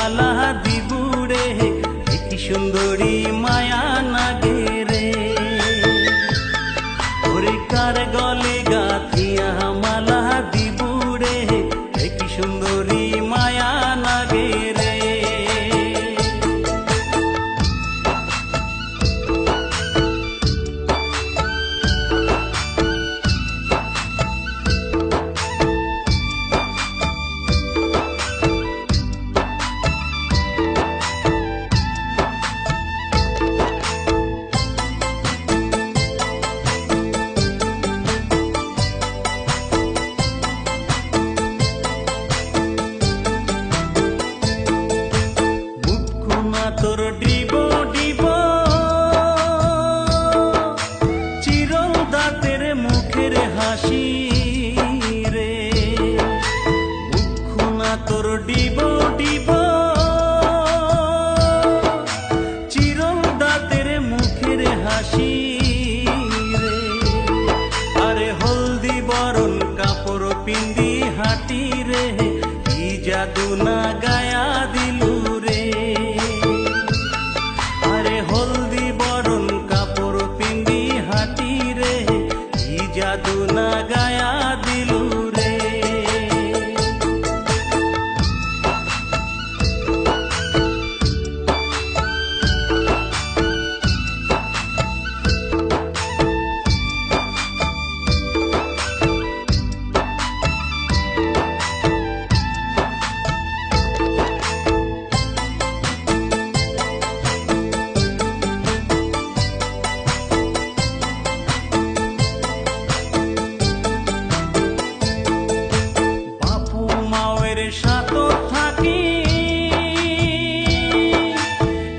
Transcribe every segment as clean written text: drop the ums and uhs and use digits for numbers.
মালা দিবুরে কি সুন্দরী মায়া নাগে রে ওরে কার গলে গাথিয়া মালা দিবুরে কি সুন্দরী মায়া নাগে রে তোর ডিব ডিব চিরল দাঁতের মুখের হাসি রে মুখনা তোর ডিব ডিব চিরল দাঁতের মুখের হাসি রে আরে হলদি বরণ কাপড় পিন্দি হাঁটি রে কি জাদু না গায়া দিলু রে হলদি বরণ কাপড় পিন্দি হাঁটি রে কি জাদু না গায়া দিলু রে সাথ থাকি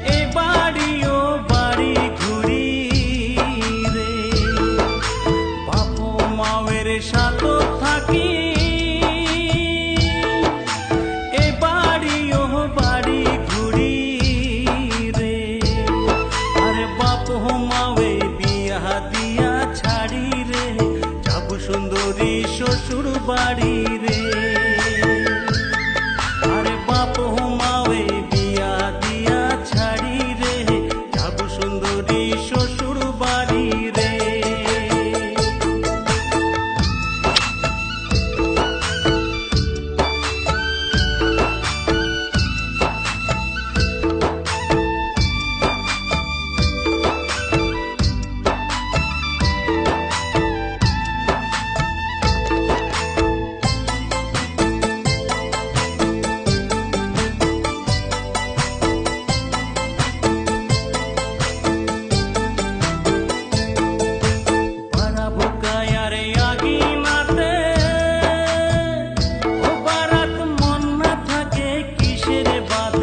এ বাড়ি ও বাড়ি ঘুরি রে বাপু মায়ের সাথ থাকি এ বাড়ি ও বাড়ি ঘুরি রে আরে বাপু মায়ে বিয়া দিয়া ছাড়ি রে যাব সুন্দরী শ্বশুর বাড়ি রে শ্বশুর বাড়ি রে বারাত মন না থাকে কিসের বাদ